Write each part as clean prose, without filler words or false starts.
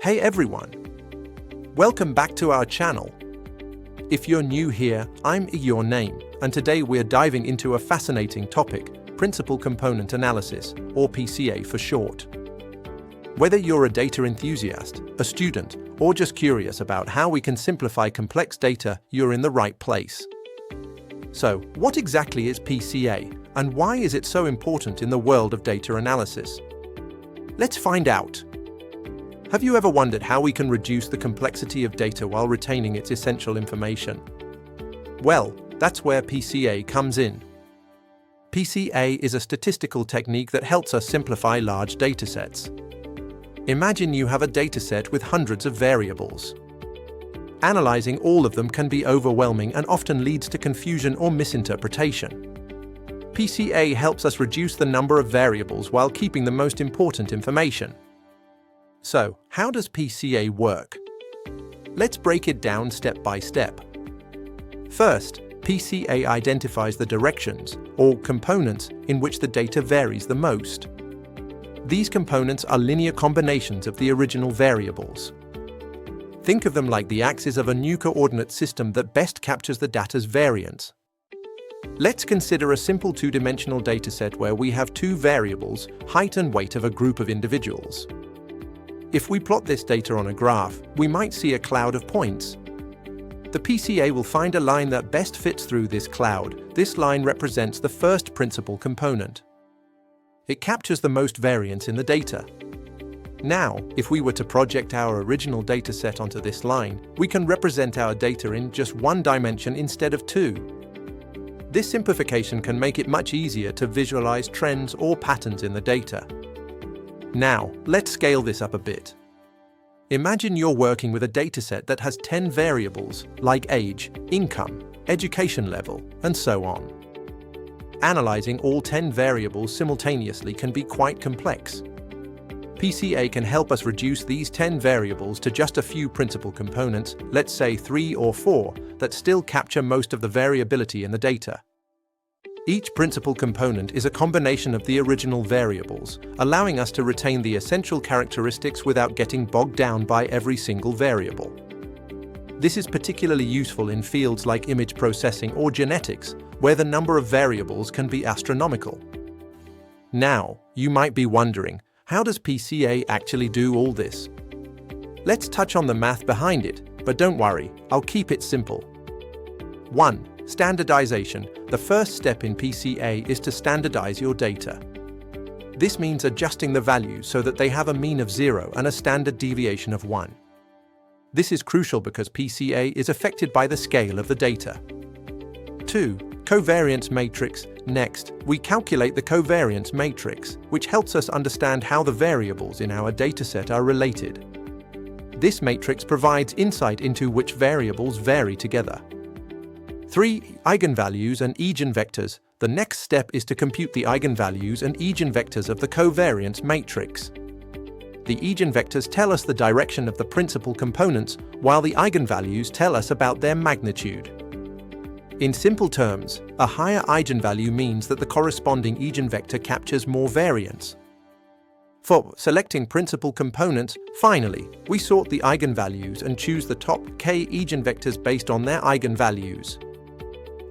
Hey everyone! Welcome back to our channel. If you're new here, I'm your name, and today we're diving into a fascinating topic, Principal Component Analysis, or PCA for short. Whether you're a data enthusiast, a student, or just curious about how we can simplify complex data, you're in the right place. So, what exactly is PCA, and why is it so important in the world of data analysis? Let's find out. Have you ever wondered how we can reduce the complexity of data while retaining its essential information? Well, that's where PCA comes in. PCA is a statistical technique that helps us simplify large datasets. Imagine you have a dataset with hundreds of variables. Analyzing all of them can be overwhelming and often leads to confusion or misinterpretation. PCA helps us reduce the number of variables while keeping the most important information. So, how does PCA work? Let's break it down step by step. First, PCA identifies the directions, or components, in which the data varies the most. These components are linear combinations of the original variables. Think of them like the axes of a new coordinate system that best captures the data's variance. Let's consider a simple two-dimensional dataset where we have two variables, height and weight of a group of individuals. If we plot this data on a graph, we might see a cloud of points. The PCA will find a line that best fits through this cloud. This line represents the first principal component. It captures the most variance in the data. Now, if we were to project our original dataset onto this line, we can represent our data in just one dimension instead of two. This simplification can make it much easier to visualize trends or patterns in the data. Now, let's scale this up a bit. Imagine you're working with a dataset that has 10 variables, like age, income, education level, and so on. Analyzing all 10 variables simultaneously can be quite complex. PCA can help us reduce these 10 variables to just a few principal components, let's say 3 or 4, that still capture most of the variability in the data. Each principal component is a combination of the original variables, allowing us to retain the essential characteristics without getting bogged down by every single variable. This is particularly useful in fields like image processing or genetics, where the number of variables can be astronomical. Now, you might be wondering, how does PCA actually do all this? Let's touch on the math behind it, but don't worry, I'll keep it simple. 1. Standardization. The first step in PCA is to standardize your data. This means adjusting the values so that they have a mean of 0 and a standard deviation of 1. This is crucial because PCA is affected by the scale of the data. 2. Covariance matrix. Next, we calculate the covariance matrix, which helps us understand how the variables in our dataset are related. This matrix provides insight into which variables vary together. 3. Eigenvalues and eigenvectors. The next step is to compute the eigenvalues and eigenvectors of the covariance matrix. The eigenvectors tell us the direction of the principal components, while the eigenvalues tell us about their magnitude. In simple terms, a higher eigenvalue means that the corresponding eigenvector captures more variance. For selecting principal components, finally, we sort the eigenvalues and choose the top k eigenvectors based on their eigenvalues.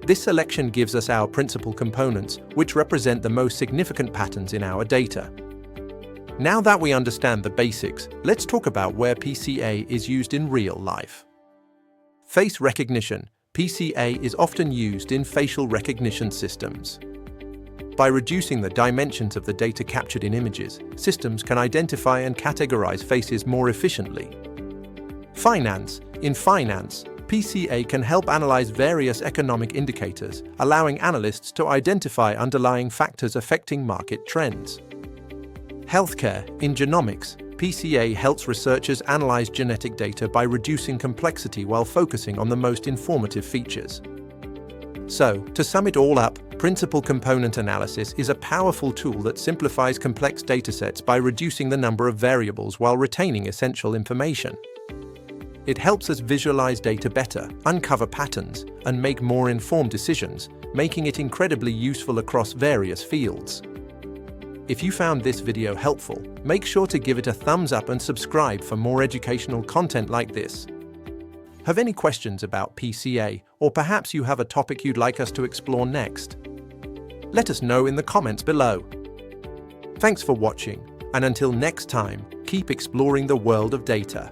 This selection gives us our principal components, which represent the most significant patterns in our data. Now that we understand the basics, let's talk about where PCA is used in real life. Face recognition. PCA is often used in facial recognition systems. By reducing the dimensions of the data captured in images, systems can identify and categorize faces more efficiently. Finance. In finance, PCA can help analyze various economic indicators, allowing analysts to identify underlying factors affecting market trends. Healthcare. In genomics, PCA helps researchers analyze genetic data by reducing complexity while focusing on the most informative features. So, to sum it all up, principal component analysis is a powerful tool that simplifies complex datasets by reducing the number of variables while retaining essential information. It helps us visualize data better, uncover patterns, and make more informed decisions, making it incredibly useful across various fields. If you found this video helpful, make sure to give it a thumbs up and subscribe for more educational content like this. Have any questions about PCA, or perhaps you have a topic you'd like us to explore next? Let us know in the comments below. Thanks for watching, and until next time, keep exploring the world of data.